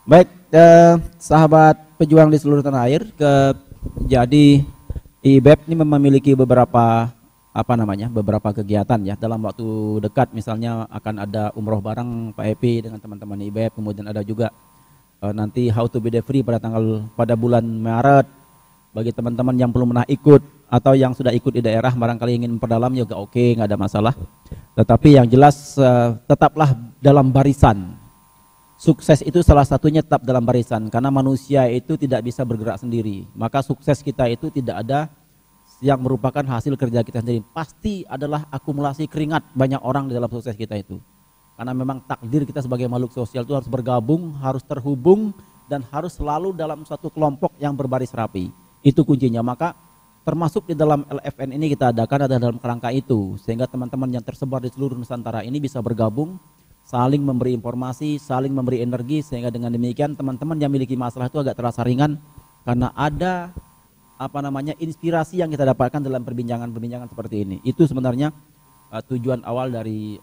Baik, sahabat pejuang di seluruh tanah air, jadi IBEP ini memiliki beberapa beberapa kegiatan ya dalam waktu dekat. Misalnya akan ada umroh bareng Pak Epi dengan teman-teman IBEP, kemudian ada juga nanti How to be the free pada bulan Maret. Bagi teman-teman yang belum pernah ikut atau yang sudah ikut di daerah barangkali ingin memperdalam juga oke, nggak ada masalah. Tetapi yang jelas tetaplah dalam barisan. Sukses itu salah satunya tetap dalam barisan, karena manusia itu tidak bisa bergerak sendiri. Maka sukses kita itu tidak ada yang merupakan hasil kerja kita sendiri. Pasti adalah akumulasi keringat banyak orang di dalam sukses kita itu. Karena memang takdir kita sebagai makhluk sosial itu harus bergabung, harus terhubung, dan harus selalu dalam satu kelompok yang berbaris rapi. Itu kuncinya. Maka termasuk di dalam LFN ini kita adakan ada dalam kerangka itu. Sehingga teman-teman yang tersebar di seluruh Nusantara ini bisa bergabung, saling memberi informasi, saling memberi energi, sehingga dengan demikian teman-teman yang memiliki masalah itu agak terasa ringan karena ada inspirasi yang kita dapatkan dalam perbincangan-perbincangan seperti ini. Itu sebenarnya tujuan awal dari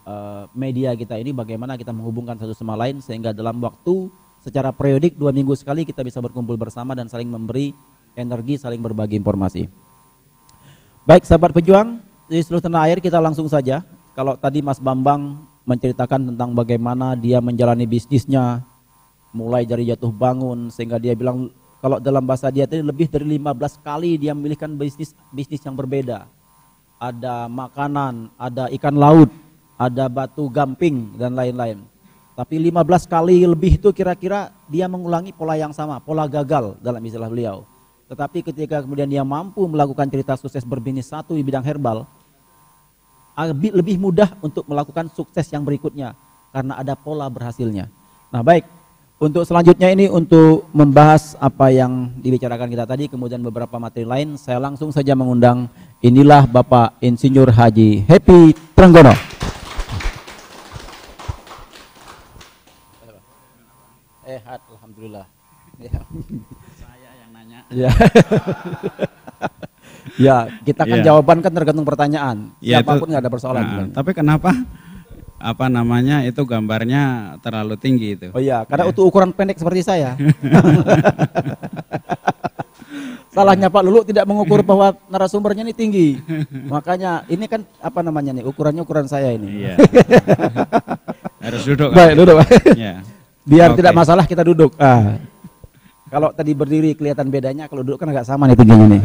media kita ini, bagaimana kita menghubungkan satu sama lain sehingga dalam waktu secara periodik 2 minggu sekali kita bisa berkumpul bersama dan saling memberi energi, saling berbagi informasi. Baik sahabat pejuang di seluruh tanah air, kita langsung saja. Kalau tadi Mas Bambang menceritakan tentang bagaimana dia menjalani bisnisnya mulai dari jatuh bangun, sehingga dia bilang kalau dalam bahasa dia tadi lebih dari 15 kali dia memilihkan bisnis yang berbeda. Ada makanan, ada ikan laut, ada batu gamping dan lain-lain. Tapi 15 kali lebih itu kira-kira dia mengulangi pola yang sama, pola gagal dalam istilah beliau. Tetapi ketika kemudian dia mampu melakukan cerita sukses berbisnis satu di bidang herbal, lebih mudah untuk melakukan sukses yang berikutnya karena ada pola berhasilnya. Nah baik, untuk selanjutnya ini untuk membahas apa yang dibicarakan kita tadi, kemudian beberapa materi lain, saya langsung saja mengundang inilah Bapak Insinyur Haji Happy Trenggono. Alhamdulillah. Saya yang nanya. Ya. Ya, kita kan jawaban kan tergantung pertanyaan. Siapapun nggak ada persoalan. Tapi kenapa itu gambarnya terlalu tinggi itu? Oh iya, karena untuk ukuran pendek seperti saya. Salahnya Pak Lulu tidak mengukur bahwa narasumbernya ini tinggi. Makanya ini kan ukurannya ukuran saya ini. Iya. Harus duduk. Baik, duduk. Ya. Biar tidak masalah kita duduk. Kalau tadi berdiri kelihatan bedanya, kalau duduk kan agak sama nih tingginya nih.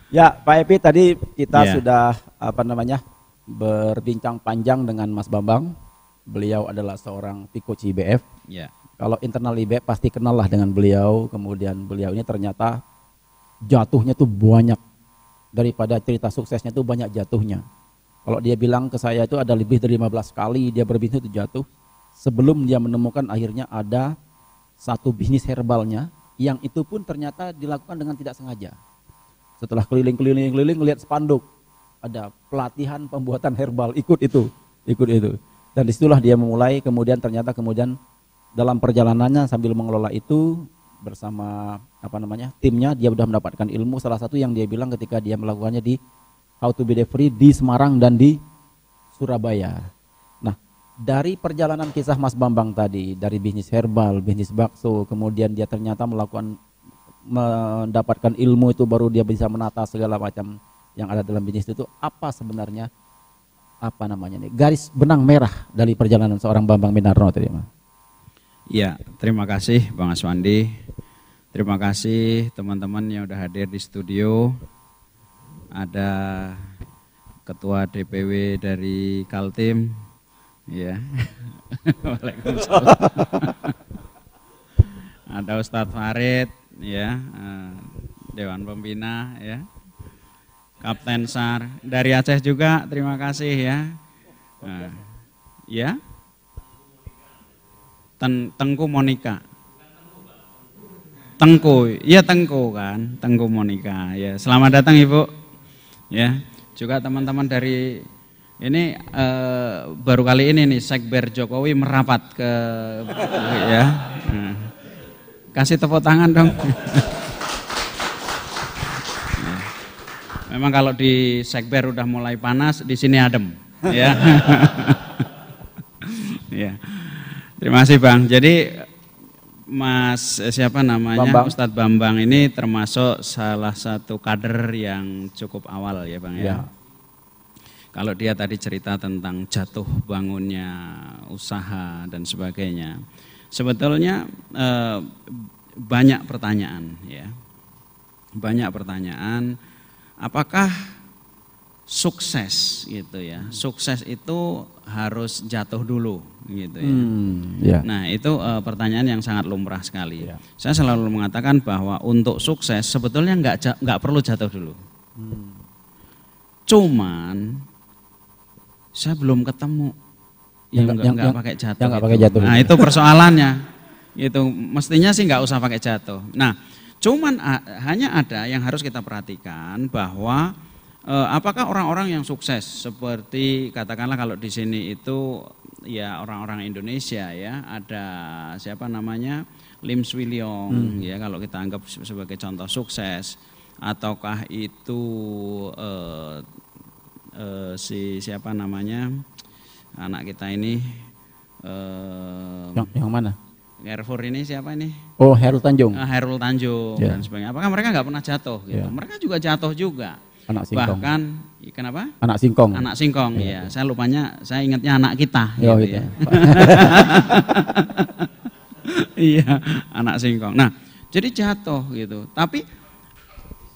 Ya, Pak Epi, tadi kita sudah berbincang panjang dengan Mas Bambang. Beliau adalah seorang coach IBF. Ya. Kalau internal IBF pasti kenal lah dengan beliau. Kemudian beliau ini ternyata jatuhnya tuh banyak, daripada cerita suksesnya tuh banyak jatuhnya. Kalau dia bilang ke saya itu ada lebih dari 15 kali dia berbisnis itu jatuh, sebelum dia menemukan akhirnya ada satu bisnis herbalnya yang itu pun ternyata dilakukan dengan tidak sengaja. Setelah keliling-keliling melihat spanduk ada pelatihan pembuatan herbal, ikut itu. Dan disitulah dia memulai, kemudian dalam perjalanannya sambil mengelola itu bersama timnya, dia sudah mendapatkan ilmu. Salah satu yang dia bilang ketika dia melakukannya di How to be the free di Semarang dan di Surabaya. Dari perjalanan kisah Mas Bambang tadi, dari bisnis herbal, bisnis bakso, kemudian dia ternyata mendapatkan ilmu itu, baru dia bisa menata segala macam yang ada dalam bisnis itu. Apa sebenarnya garis benang merah dari perjalanan seorang Bambang Minarno tadi, Mas? Ya, terima kasih Bang Aswandi. Terima kasih teman-teman yang udah hadir di studio. Ada Ketua DPW dari Kaltim. Ya, Waalaikumsalam. Ada Ustadz Farid, ya, Dewan Pembina, ya, Kapten Sar dari Aceh juga, terima kasih ya. Ya, Tengku Monika, Tengku kan, Tengku Monika, ya. Selamat datang Ibu, ya. Juga teman-teman dari ini baru kali ini nih Sekber Jokowi merapat ke ya. Kasih tepuk tangan dong. Memang kalau di Sekber udah mulai panas, di sini adem, ya. Ya. Terima kasih Bang. Jadi Mas siapa namanya Bambang. Ustadz Bambang ini termasuk salah satu kader yang cukup awal ya Bang ya. Kalau dia tadi cerita tentang jatuh bangunnya usaha dan sebagainya, sebetulnya banyak pertanyaan ya, banyak pertanyaan. Apakah sukses gitu ya? Sukses itu harus jatuh dulu gitu ya. Nah itu pertanyaan yang sangat lumrah sekali. Saya selalu mengatakan bahwa untuk sukses sebetulnya nggak perlu jatuh dulu. Cuman saya belum ketemu yang nggak pakai jatuh. Nah itu persoalannya. Itu mestinya sih nggak usah pakai jatuh. Nah cuman hanya ada yang harus kita perhatikan bahwa apakah orang-orang yang sukses seperti katakanlah kalau di sini itu ya orang-orang Indonesia ya, ada siapa namanya Lim Swee Lyong ya, kalau kita anggap sebagai contoh sukses, ataukah itu si siapa namanya anak kita ini yang mana? Carrefour ini siapa ini? Oh, Hairul Tanjung. Hairul Tanjung dan sebagainya. Apakah mereka nggak pernah jatuh gitu? Mereka juga jatuh juga. Anak singkong. Bahkan kenapa? Anak singkong. Anak singkong ya. Saya lupanya, saya ingatnya anak kita gitu ya. Iya, anak singkong. Nah, jadi jatuh gitu. Tapi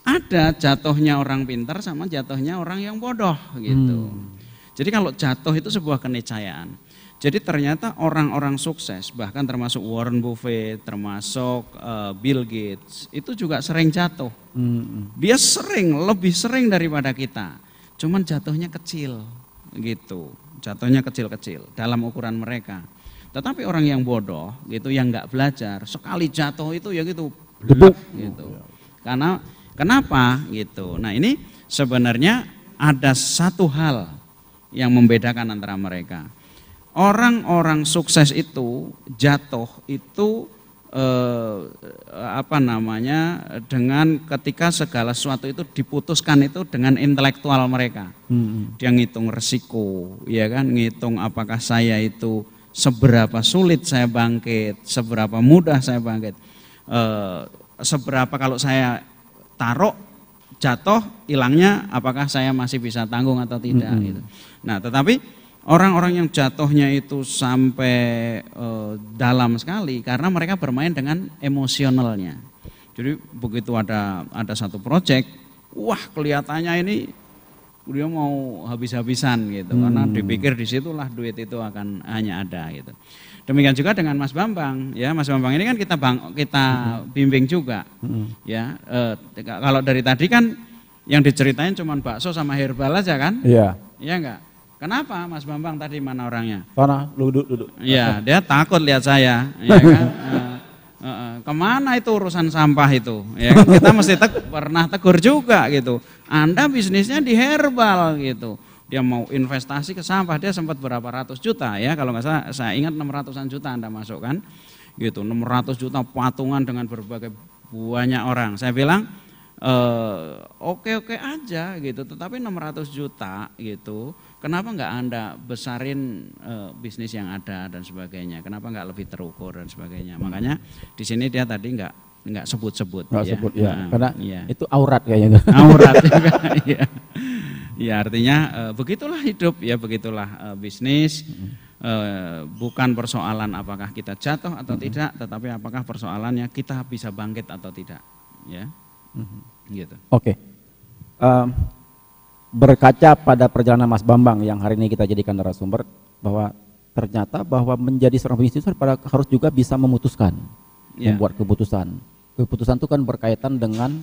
ada jatuhnya orang pintar sama jatuhnya orang yang bodoh gitu. Jadi kalau jatuh itu sebuah keniscayaan. Jadi ternyata orang-orang sukses, bahkan termasuk Warren Buffett, termasuk Bill Gates, itu juga sering jatuh. Dia lebih sering daripada kita. Cuman jatuhnya kecil gitu. Jatuhnya kecil-kecil dalam ukuran mereka. Tetapi orang yang bodoh gitu, yang nggak belajar, sekali jatuh itu ya gitu, debuk gitu. Karena kenapa gitu? Nah ini sebenarnya ada satu hal yang membedakan antara mereka. Orang-orang sukses itu jatuh itu dengan ketika segala sesuatu itu diputuskan itu dengan intelektual mereka. Dia ngitung resiko, ya kan, ngitung apakah saya itu seberapa sulit saya bangkit, seberapa mudah saya bangkit, seberapa kalau saya taruh jatuh hilangnya apakah saya masih bisa tanggung atau tidak gitu. Nah, tetapi orang-orang yang jatuhnya itu sampai dalam sekali karena mereka bermain dengan emosionalnya. Jadi begitu ada satu proyek, wah kelihatannya ini dia mau habis-habisan gitu, karena dipikir disitulah duit itu akan hanya ada gitu. Demikian juga dengan Mas Bambang, ya Mas Bambang ini kan kita bimbing juga, ya. Kalau dari tadi kan yang diceritain cuma bakso sama herbal aja kan? Iya. Iya enggak? Kenapa Mas Bambang tadi mana orangnya? Sana duduk. Iya, dia takut lihat saya, ya kan? Kemana itu urusan sampah itu? Ya kan? Kita mesti pernah tegur juga gitu. Anda bisnisnya di herbal gitu. Dia mau investasi ke sampah, dia sempat berapa ratus juta ya, kalau nggak salah saya ingat 600-an juta Anda masukkan gitu, 600 juta patungan dengan berbagai banyak orang. Saya bilang oke aja gitu, tetapi 600 juta gitu, kenapa nggak Anda besarin bisnis yang ada dan sebagainya, kenapa nggak lebih terukur dan sebagainya. Makanya di sini dia tadi nggak sebut-sebut ya. Karena itu aurat kayaknya. Aurat juga, ya. Ya artinya begitulah hidup ya, begitulah bisnis. Bukan persoalan apakah kita jatuh atau tidak, tetapi apakah persoalannya kita bisa bangkit atau tidak, ya. Gitu. Oke. Berkaca pada perjalanan Mas Bambang yang hari ini kita jadikan narasumber, bahwa ternyata bahwa menjadi seorang bisnis harus juga bisa memutuskan, membuat keputusan. Keputusan itu kan berkaitan dengan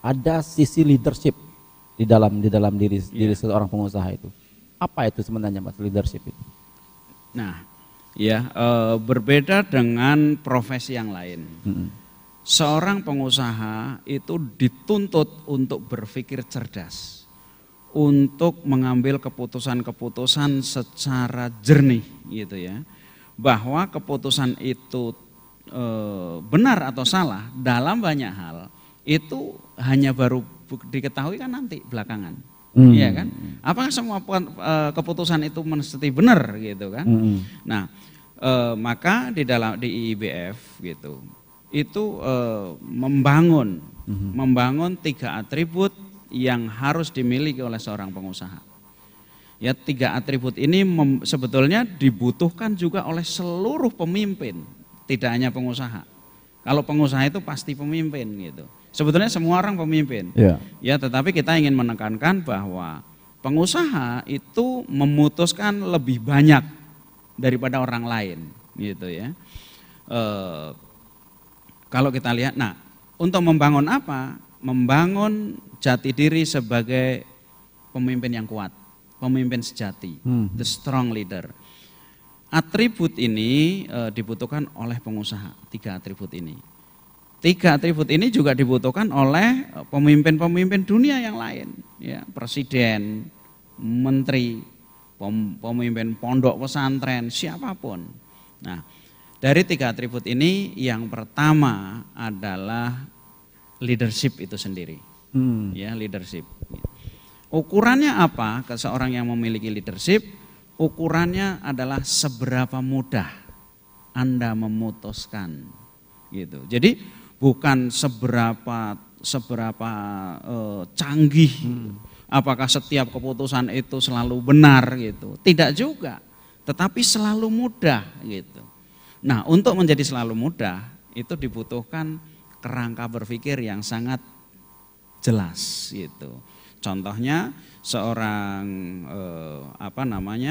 ada sisi leadership di dalam diri seorang pengusaha itu. Apa itu sebenarnya Mas leadership itu? Nah, ya berbeda dengan profesi yang lain. Seorang pengusaha itu dituntut untuk berpikir cerdas, untuk mengambil keputusan-keputusan secara jernih, gitu ya. Bahwa keputusan itu benar atau salah dalam banyak hal itu hanya baru diketahui kan nanti belakangan. Iya kan? Apakah semua keputusan itu mesti benar gitu kan? Nah, Maka di IIBF gitu itu membangun 3 atribut yang harus dimiliki oleh seorang pengusaha. Ya, 3 atribut ini sebetulnya dibutuhkan juga oleh seluruh pemimpin, tidak hanya pengusaha. Kalau pengusaha itu pasti pemimpin gitu. Sebetulnya semua orang pemimpin. Ya, tetapi kita ingin menekankan bahwa pengusaha itu memutuskan lebih banyak daripada orang lain gitu ya. Kalau kita lihat, nah untuk membangun apa? Membangun jati diri sebagai pemimpin yang kuat, pemimpin sejati, the strong leader. Atribut ini dibutuhkan oleh pengusaha, 3 atribut ini. 3 atribut ini juga dibutuhkan oleh pemimpin-pemimpin dunia yang lain, ya, presiden, menteri, pemimpin pondok pesantren, siapapun. Nah, dari 3 atribut ini yang pertama adalah leadership itu sendiri. Ya, leadership. Ukurannya apa ke seorang yang memiliki leadership? Ukurannya adalah seberapa mudah Anda memutuskan gitu. Jadi bukan seberapa canggih, apakah setiap keputusan itu selalu benar gitu. Tidak juga, tetapi selalu mudah gitu. Nah, untuk menjadi selalu mudah itu dibutuhkan kerangka berpikir yang sangat jelas gitu. Contohnya seorang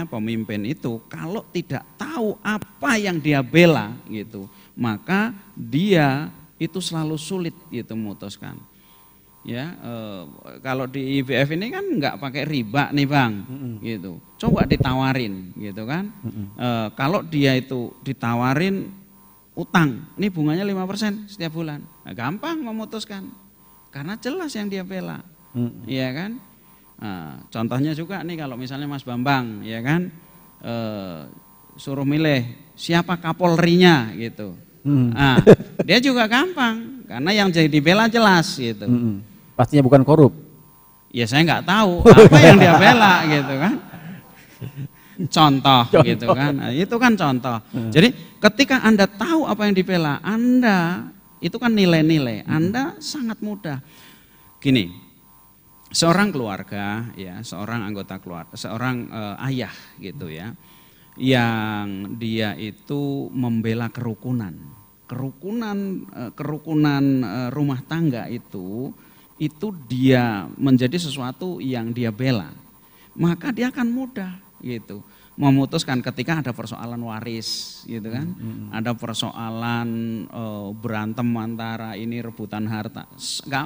pemimpin itu kalau tidak tahu apa yang dia bela gitu, maka dia itu selalu sulit gitu memutuskan. Ya, kalau di IBF ini kan nggak pakai riba nih Bang, gitu. Coba ditawarin gitu kan. Kalau dia itu ditawarin utang, ini bunganya 5% setiap bulan, nah, gampang memutuskan karena jelas yang dia bela. Iya kan? Nah, contohnya juga nih kalau misalnya Mas Bambang, ya kan, suruh milih siapa kapolrinya gitu. Nah, dia juga gampang karena yang jadi dibela jelas gitu. Pastinya bukan korup. Ya saya nggak tahu apa yang dia bela gitu kan. Contoh gitu kan. Nah, itu kan contoh. Jadi ketika Anda tahu apa yang dibela, Anda itu kan nilai-nilai. Anda sangat mudah. Gini, seorang keluarga, ya, seorang anggota keluarga, seorang ayah gitu ya, yang dia itu membela kerukunan rumah tangga itu dia menjadi sesuatu yang dia bela, maka dia akan mudah gitu memutuskan ketika ada persoalan waris gitu kan, ada persoalan berantem antara ini rebutan harta,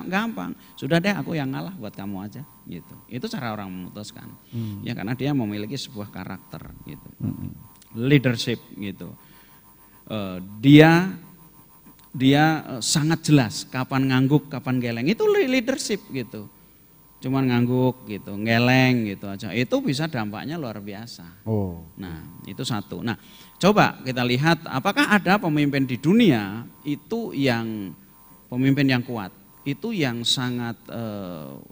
gampang, sudah deh aku yang ngalah buat kamu aja gitu. Itu cara orang memutuskan, ya karena dia memiliki sebuah karakter gitu, leadership gitu. Dia sangat jelas kapan ngangguk, kapan geleng, itu leadership gitu. Cuman ngangguk gitu, ngeleng gitu aja, itu bisa dampaknya luar biasa. Nah, itu satu. Nah, coba kita lihat apakah ada pemimpin di dunia itu yang pemimpin yang kuat, itu yang sangat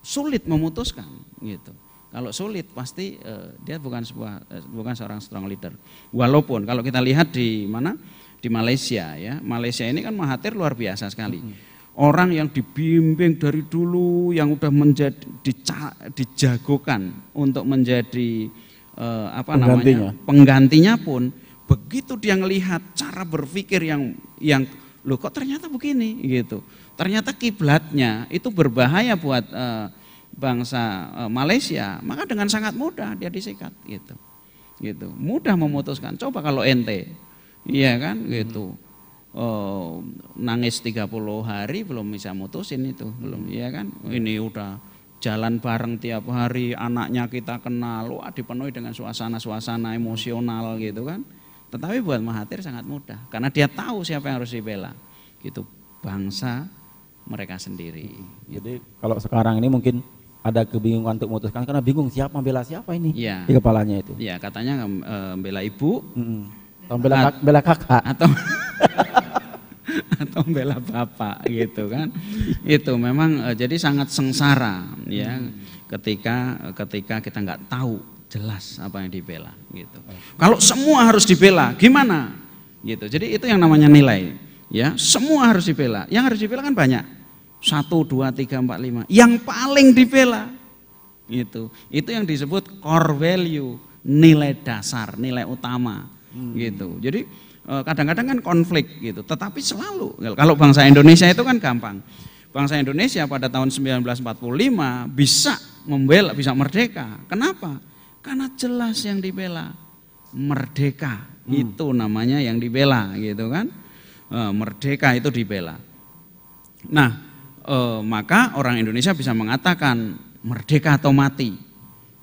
sulit memutuskan gitu. Kalau sulit pasti dia bukan seorang strong leader. Walaupun kalau kita lihat di mana, di Malaysia ya, Malaysia ini kan Mahathir luar biasa sekali. Orang yang dibimbing dari dulu, yang udah dijagokan untuk menjadi penggantinya pun, begitu dia ngelihat cara berpikir yang loh kok ternyata begini gitu. Ternyata kiblatnya itu berbahaya buat bangsa Malaysia, maka dengan sangat mudah dia disikat gitu. Gitu. Mudah memutuskan. Coba kalau ente, iya kan gitu. Nangis 30 hari belum bisa mutusin itu, belum, ya kan. Ini udah jalan bareng tiap hari, anaknya kita kenal, wah dipenuhi dengan suasana-suasana emosional gitu kan. Tetapi buat Mahathir sangat mudah karena dia tahu siapa yang harus dibela. Gitu, bangsa mereka sendiri. Jadi kalau sekarang ini mungkin ada kebingungan untuk memutuskan karena bingung siapa membela siapa ini ya, di kepalanya itu. Iya, katanya bela ibu, atau bela kakak atau bela bapak gitu kan. Itu memang jadi sangat sengsara ya ketika kita nggak tahu jelas apa yang dibela gitu. Kalau semua harus dibela, gimana? Gitu. Jadi itu yang namanya nilai. Ya, semua harus dibela. Yang harus dibela kan banyak. 1, 2, 3, 4, 5. Yang paling dibela gitu. Itu yang disebut core value, nilai dasar, nilai utama gitu. Jadi kadang-kadang kan konflik gitu. Tetapi selalu kalau bangsa Indonesia itu kan gampang. Bangsa Indonesia pada tahun 1945 bisa membela, bisa merdeka. Kenapa? Karena jelas yang dibela. Merdeka itu namanya yang dibela gitu kan. Merdeka itu dibela. Nah, maka orang Indonesia bisa mengatakan merdeka atau mati.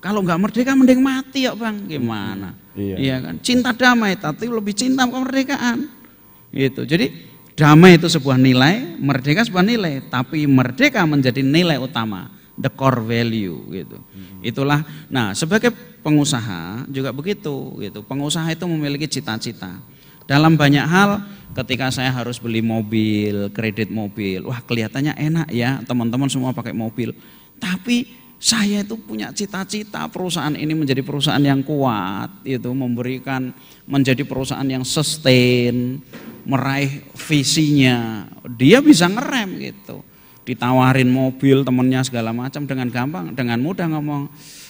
Kalau nggak merdeka mending mati ya Bang, gimana? Iya kan, cinta damai tapi lebih cinta kemerdekaan. Gitu. Jadi damai itu sebuah nilai, merdeka sebuah nilai, tapi merdeka menjadi nilai utama, the core value gitu. Itulah. Nah, sebagai pengusaha juga begitu gitu. Pengusaha itu memiliki cita-cita. Dalam banyak hal, ketika saya harus beli mobil, kredit mobil, wah kelihatannya enak ya, teman-teman semua pakai mobil. Tapi saya itu punya cita-cita perusahaan ini menjadi perusahaan yang kuat, itu memberikan menjadi perusahaan yang sustain, meraih visinya. Dia bisa ngerem gitu. Ditawarin mobil temennya segala macam dengan gampang, dengan mudah ngomong,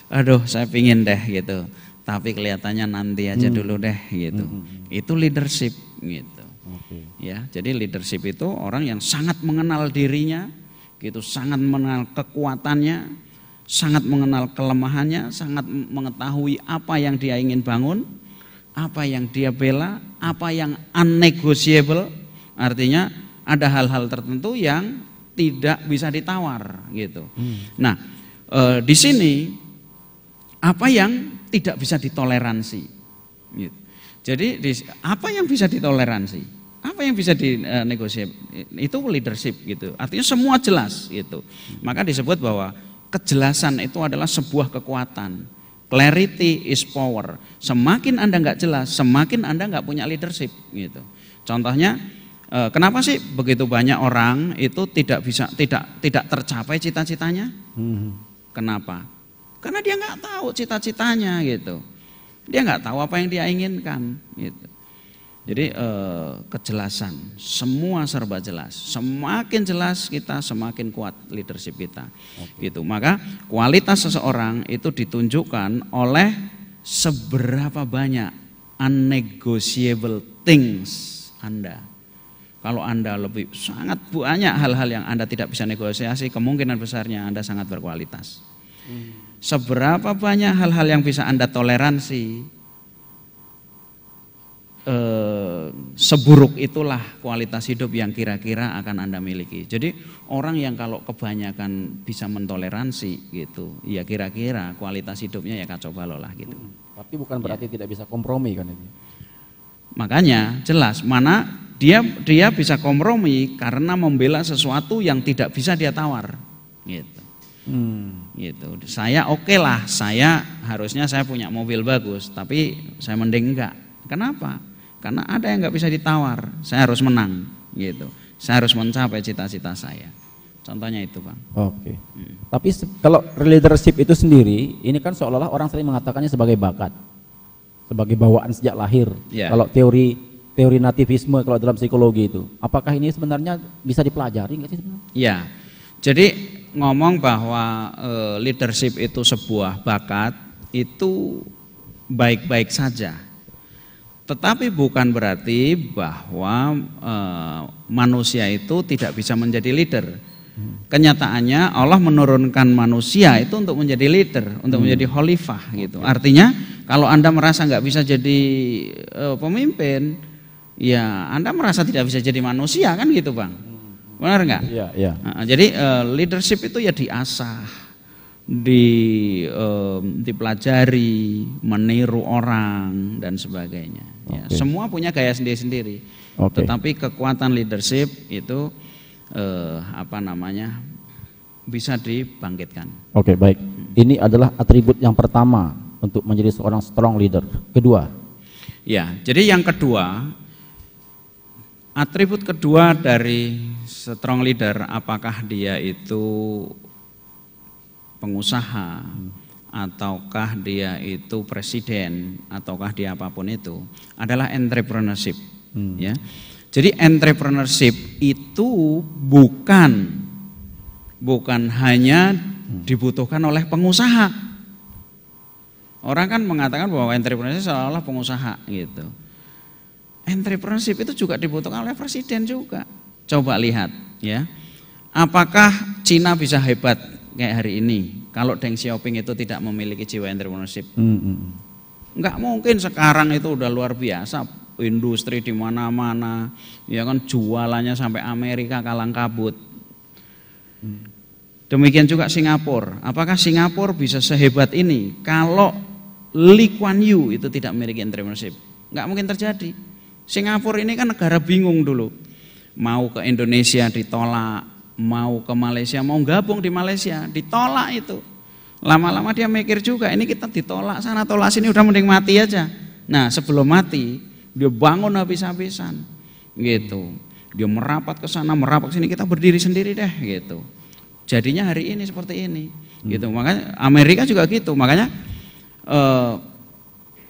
aduh saya pingin deh gitu. Tapi kelihatannya nanti aja dulu deh gitu. Itu leadership gitu. Ya, jadi leadership itu orang yang sangat mengenal dirinya, gitu, sangat mengenal kekuatannya, sangat mengenal kelemahannya, sangat mengetahui apa yang dia ingin bangun, apa yang dia bela, apa yang unnegotiable, artinya ada hal-hal tertentu yang tidak bisa ditawar gitu. Nah, di sini apa yang tidak bisa ditoleransi. Gitu. Jadi apa yang bisa ditoleransi, apa yang bisa dinegosiasi, itu leadership gitu. Artinya semua jelas gitu. Maka disebut bahwa kejelasan itu adalah sebuah kekuatan. Clarity is power. Semakin Anda nggak jelas, semakin Anda nggak punya leadership gitu. Contohnya, kenapa sih begitu banyak orang itu tidak tercapai cita-citanya? Kenapa? Karena dia nggak tahu cita-citanya gitu. Dia nggak tahu apa yang dia inginkan gitu. Jadi kejelasan, semua serba jelas. Semakin jelas kita, semakin kuat leadership kita. Gitu. Maka kualitas seseorang itu ditunjukkan oleh seberapa banyak unnegotiable things Anda. Kalau Anda lebih sangat banyak hal-hal yang Anda tidak bisa negosiasi, kemungkinan besarnya Anda sangat berkualitas. Seberapa banyak hal-hal yang bisa Anda toleransi, seburuk itulah kualitas hidup yang kira-kira akan Anda miliki. Jadi orang yang kalau kebanyakan bisa mentoleransi gitu, ya kira-kira kualitas hidupnya ya kacau balau lah gitu. Tapi bukan berarti tidak bisa kompromi kan itu. Makanya jelas mana dia bisa kompromi karena membela sesuatu yang tidak bisa dia tawar gitu. Gitu. Saya oke lah, harusnya saya punya mobil bagus, tapi saya mending enggak. Kenapa? Karena ada yang nggak bisa ditawar. Saya harus menang, gitu. Saya harus mencapai cita-cita saya. Contohnya itu, Bang. Oke. Tapi kalau leadership itu sendiri, ini kan seolah-olah orang sering mengatakannya sebagai bakat, sebagai bawaan sejak lahir. Yeah. Kalau teori nativisme kalau dalam psikologi itu, apakah ini sebenarnya bisa dipelajari nggak sih sebenarnya? Ya. Jadi ngomong bahwa leadership itu sebuah bakat itu baik-baik saja. Tetapi bukan berarti bahwa manusia itu tidak bisa menjadi leader. Kenyataannya Allah menurunkan manusia itu untuk menjadi leader, untuk menjadi khalifah gitu. Artinya kalau Anda merasa nggak bisa jadi pemimpin, ya Anda merasa tidak bisa jadi manusia kan gitu, Bang. Benar nggak? Iya, iya. Nah, jadi leadership itu ya diasah, dipelajari, meniru orang dan sebagainya. Ya, semua punya gaya sendiri-sendiri. Tetapi kekuatan leadership itu bisa dibangkitkan. Oke, baik. Ini adalah atribut yang pertama untuk menjadi seorang strong leader. Kedua. Ya, jadi yang kedua, atribut kedua dari strong leader, apakah dia itu pengusaha ataukah dia itu presiden, ataukah dia apapun itu, adalah entrepreneurship. Ya. Jadi entrepreneurship itu bukan hanya dibutuhkan oleh pengusaha. Orang kan mengatakan bahwa entrepreneurship seolah-olah pengusaha gitu. Entrepreneurship itu juga dibutuhkan oleh presiden juga. Coba lihat ya. Apakah Cina bisa hebat kayak hari ini kalau Deng Xiaoping itu tidak memiliki jiwa entrepreneurship? Enggak mungkin. Sekarang itu udah luar biasa, industri di mana-mana, ya kan, jualannya sampai Amerika kalang kabut. Demikian juga Singapura. Apakah Singapura bisa sehebat ini kalau Lee Kuan Yew itu tidak memiliki entrepreneurship? Enggak mungkin terjadi. Singapura ini kan negara bingung dulu. Mau ke Indonesia ditolak, mau ke Malaysia, mau gabung di Malaysia, ditolak itu. Lama-lama dia mikir juga, ini kita ditolak sana tolak sini, udah mending mati aja. Nah, sebelum mati dia bangun habis-habisan gitu. Dia merapat ke sana, merapat ke sini, kita berdiri sendiri deh gitu. Jadinya hari ini seperti ini gitu. Makanya Amerika juga gitu. Makanya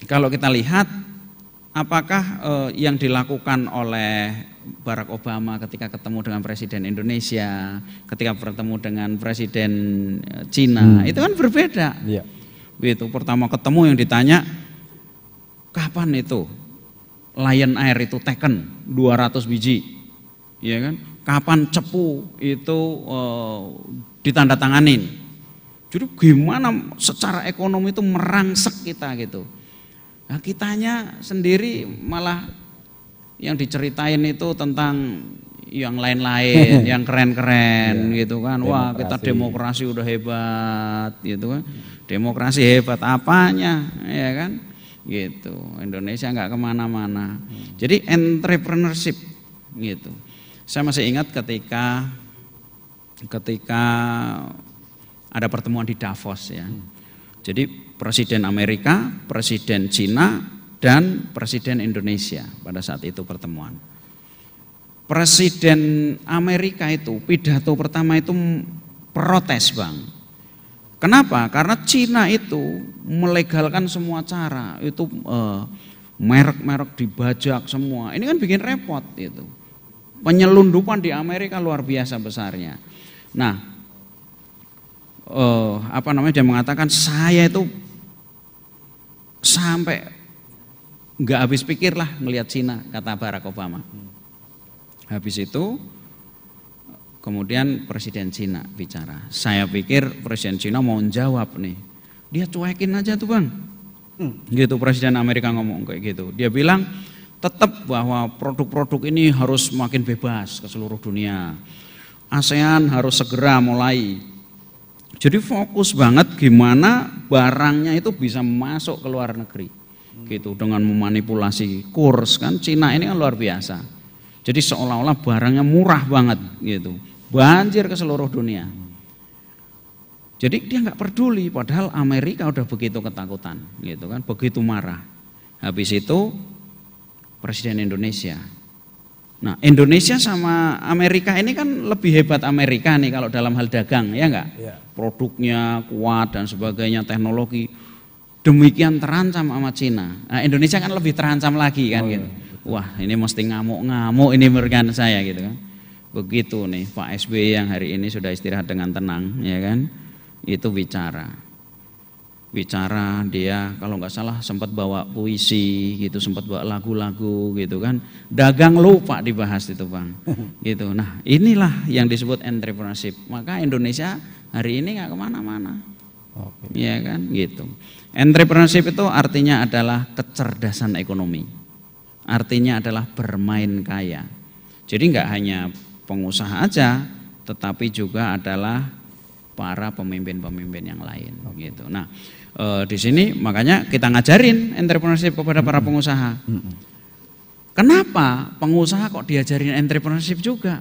kalau kita lihat apakah yang dilakukan oleh Barack Obama ketika ketemu dengan presiden Indonesia, ketika bertemu dengan presiden Cina, itu kan berbeda. Gitu. Pertama ketemu yang ditanya, kapan itu Lion Air itu taken 200 biji, ya kan? Kapan cepu itu ditandatanganin? Jadi gimana secara ekonomi itu merangsek kita gitu. Nah, kitanya sendiri malah yang diceritain itu tentang yang lain-lain, yang keren-keren gitu kan. Wah, kita demokrasi udah hebat gitu kan. Demokrasi hebat apanya, ya kan? Gitu. Indonesia nggak kemana-mana. Jadi entrepreneurship gitu. Saya masih ingat ketika ada pertemuan di Davos ya. Jadi presiden Amerika, presiden Cina, dan presiden Indonesia pada saat itu pertemuan. Presiden Amerika itu pidato pertama itu protes, Bang. Kenapa? Karena Cina itu melegalkan semua cara, itu merek-merek dibajak semua. Ini kan bikin repot itu. Penyelundupan di Amerika luar biasa besarnya. Nah, dia mengatakan saya itu sampai nggak habis pikir lah melihat Cina, kata Barack Obama. Habis itu kemudian presiden Cina bicara. Saya pikir presiden Cina mau jawab nih. Dia cuekin aja tuh, Bang. Gitu presiden Amerika ngomong kayak gitu. Dia bilang tetap bahwa produk-produk ini harus makin bebas ke seluruh dunia. ASEAN harus segera mulai. Jadi fokus banget gimana barangnya itu bisa masuk ke luar negeri. Gitu dengan memanipulasi kurs kan. Cina ini kan luar biasa. Jadi seolah-olah barangnya murah banget gitu. Banjir ke seluruh dunia. Jadi dia nggak peduli, padahal Amerika udah begitu ketakutan gitu kan, begitu marah. Habis itu presiden Indonesia. Nah, Indonesia sama Amerika ini kan lebih hebat Amerika nih kalau dalam hal dagang, ya enggak? Ya. Produknya kuat dan sebagainya, teknologi. Demikian terancam sama Cina. Nah, Indonesia kan lebih terancam lagi kan gitu. Wah, ini mesti ngamuk-ngamuk ini mergan saya gitu kan. Begitu nih Pak SBY yang hari ini sudah istirahat dengan tenang, ya kan? Itu bicara dia kalau nggak salah sempat bawa puisi gitu, sempat bawa lagu-lagu gitu kan. Dagang lupa dibahas itu, Bang. Gitu. Nah, inilah yang disebut entrepreneurship. Maka Indonesia hari ini nggak kemana-mana. Ya kan, gitu. Entrepreneurship itu artinya adalah kecerdasan ekonomi. Artinya adalah bermain kaya. Jadi nggak hanya pengusaha aja, tetapi juga adalah para pemimpin-pemimpin yang lain. Gitu. Nah, di sini makanya kita ngajarin entrepreneurship kepada para pengusaha. Kenapa pengusaha kok diajarin entrepreneurship juga?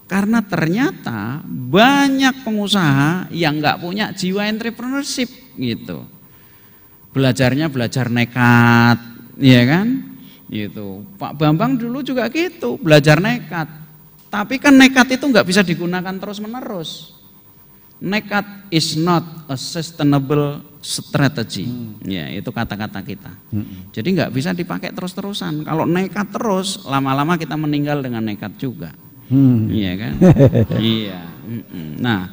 Karena ternyata banyak pengusaha yang nggak punya jiwa entrepreneurship gitu. Belajar nekat, ya kan? Gitu. Pak Bambang dulu juga gitu, belajar nekat. Tapi kan nekat itu nggak bisa digunakan terus-menerus. Nekat is not a sustainable strategi. Ya, itu kata-kata kita. Jadi nggak bisa dipakai terus-terusan. Kalau nekat terus, lama-lama kita meninggal dengan nekat juga. Iya kan? Iya. Nah,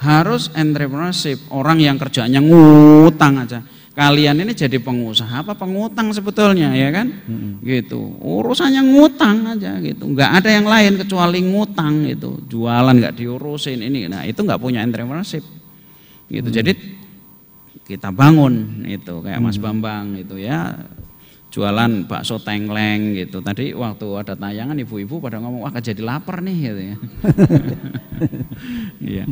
harus entrepreneurship, orang yang kerjanya ngutang aja. Kalian ini jadi pengusaha apa pengutang sebetulnya, ya kan? Gitu. Urusannya ngutang aja gitu. Nggak ada yang lain kecuali ngutang itu. Jualan nggak diurusin ini. Nah, itu nggak punya entrepreneurship. Gitu. Jadi kita bangun itu kayak Mas Bambang itu ya. Jualan bakso tengkleng gitu. Tadi waktu ada tayangan ibu-ibu pada ngomong, wah jadi lapar nih gitu ya. Iya.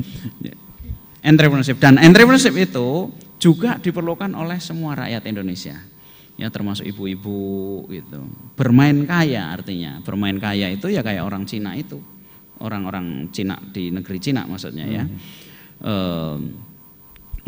Entrepreneurship, dan entrepreneurship itu juga diperlukan oleh semua rakyat Indonesia. Ya, termasuk ibu-ibu gitu. Bermain kaya artinya. Bermain kaya itu ya kayak orang Cina itu. Orang-orang Cina di negeri Cina maksudnya ya.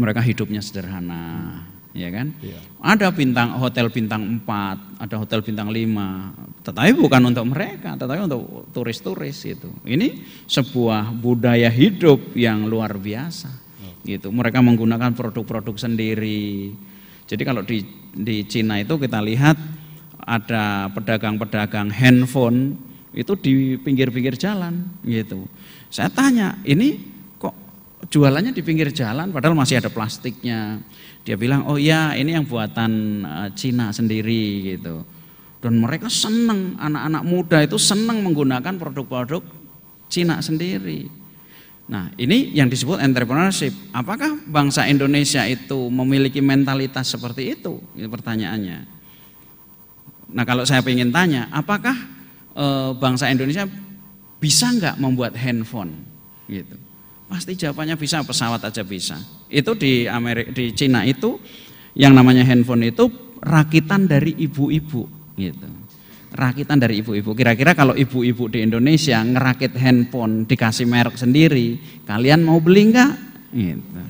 Mereka hidupnya sederhana. Ya kan? Iya. Ada hotel bintang 4, ada hotel bintang 5, tetapi bukan untuk mereka, tetapi untuk turis-turis itu. Ini sebuah budaya hidup yang luar biasa. Gitu. Mereka menggunakan produk-produk sendiri. Jadi kalau di Cina itu kita lihat ada pedagang-pedagang handphone itu di pinggir-pinggir jalan gitu. Saya tanya, ini kok jualannya di pinggir jalan padahal masih ada plastiknya. Dia bilang, oh ya ini yang buatan Cina sendiri gitu. Dan mereka senang, anak-anak muda itu senang menggunakan produk-produk Cina sendiri. Nah, ini yang disebut entrepreneurship. Apakah bangsa Indonesia itu memiliki mentalitas seperti itu? Itu pertanyaannya. Nah, kalau saya ingin tanya, apakah bangsa Indonesia bisa nggak membuat handphone? Gitu. Pasti jawabannya bisa, pesawat aja bisa. Itu di Cina itu yang namanya handphone itu rakitan dari ibu-ibu gitu. Rakitan dari ibu-ibu. Kira-kira kalau ibu-ibu di Indonesia ngerakit handphone dikasih merek sendiri, kalian mau beli enggak? Gitu.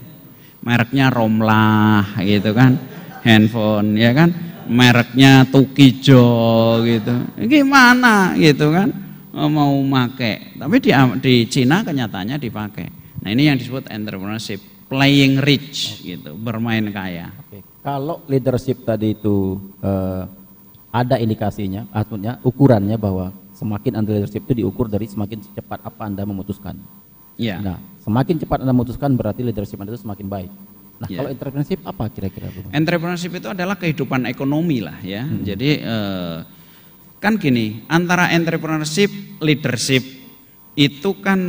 Mereknya Romlah gitu kan. Handphone ya kan. Mereknya Tukijo gitu. Gimana gitu kan? Mau make. Tapi di Cina kenyataannya dipakai. Nah, ini yang disebut entrepreneurship, playing rich gitu, bermain kaya. Oke. Kalau leadership tadi itu ada indikasinya, artinya ukurannya bahwa semakin Anda leadership itu diukur dari semakin cepat apa Anda memutuskan. Ya. Nah, semakin cepat Anda memutuskan berarti leadership Anda itu semakin baik. Nah, kalau entrepreneurship apa kira-kira? Entrepreneurship itu adalah kehidupan ekonomi lah ya. Jadi kan gini, antara entrepreneurship, leadership itu kan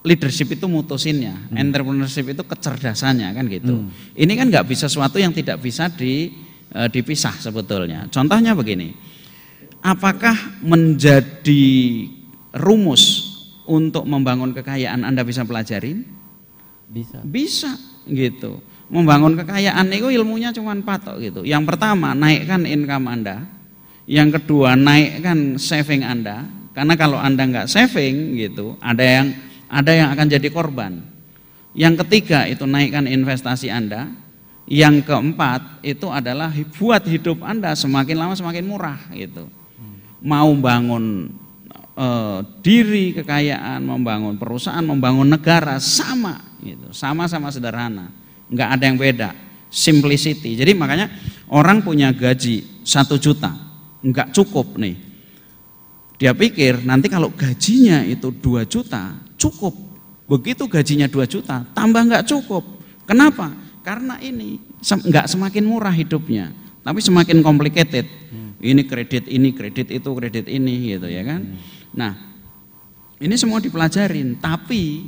leadership itu mutusinnya, entrepreneurship itu kecerdasannya kan gitu. Ini kan nggak bisa sesuatu yang tidak bisa dipisah sebetulnya. Contohnya begini, apakah menjadi rumus untuk membangun kekayaan Anda bisa pelajarin? Bisa. Bisa gitu. Membangun kekayaan itu ilmunya cuma 4 gitu. Yang pertama, naikkan income Anda. Yang kedua, naikkan saving Anda. Karena kalau Anda nggak saving gitu, ada yang akan jadi korban. Yang ketiga itu naikkan investasi Anda. Yang keempat itu adalah buat hidup Anda semakin lama semakin murah gitu. Mau bangun diri kekayaan, membangun perusahaan, membangun negara sama gitu. Sama-sama sederhana. Nggak ada yang beda. Simplicity. Jadi makanya orang punya gaji 1 juta nggak cukup nih. Dia pikir nanti kalau gajinya itu 2 juta cukup. Begitu gajinya 2 juta tambah nggak cukup. Kenapa? Karena ini nggak semakin murah hidupnya, tapi semakin complicated. Ini kredit itu, kredit ini gitu ya kan. Nah, ini semua dipelajarin, tapi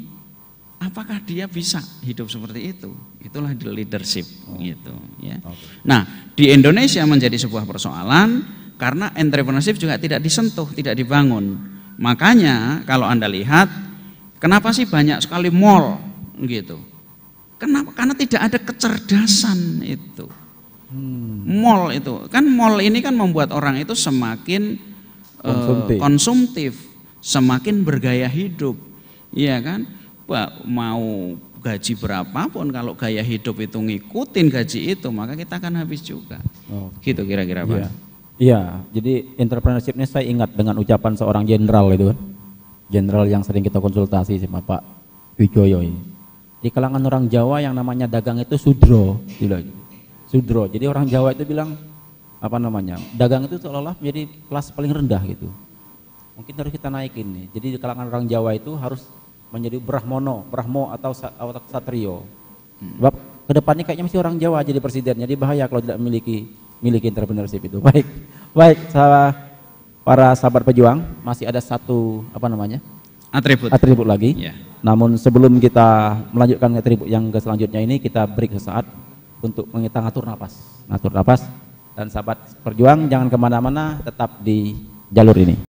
apakah dia bisa hidup seperti itu? Itulah leadership gitu ya. Nah, di Indonesia menjadi sebuah persoalan karena entrepreneurship juga tidak disentuh, tidak dibangun. Makanya kalau Anda lihat, kenapa sih banyak sekali mall gitu? Kenapa? Karena tidak ada kecerdasan itu. Mall itu, kan mall ini kan membuat orang itu semakin konsumtif, semakin bergaya hidup. Iya kan? Mau gaji berapapun kalau gaya hidup itu ngikutin gaji itu, maka kita akan habis juga. Gitu kira-kira Pak. Iya, jadi entrepreneurship ini saya ingat dengan ucapan seorang jenderal itu kan. Jenderal yang sering kita konsultasi sama Pak Wijoyo ini. Di kalangan orang Jawa yang namanya dagang itu sudro, sudro. Jadi orang Jawa itu bilang apa namanya, dagang itu seolah-olah menjadi kelas paling rendah gitu. Mungkin harus kita naikin nih. Jadi di kalangan orang Jawa itu harus menjadi brahmo atau satrio. Sebab kedepannya kayaknya mesti orang Jawa jadi presiden. Jadi bahaya kalau tidak memiliki entrepreneurship itu. Baik, para sahabat pejuang, masih ada satu apa namanya atribut lagi. Yeah. Namun sebelum kita melanjutkan atribut yang ke selanjutnya ini, kita break sesaat untuk kita ngatur napas. Dan sahabat perjuang jangan kemana-mana, tetap di jalur ini.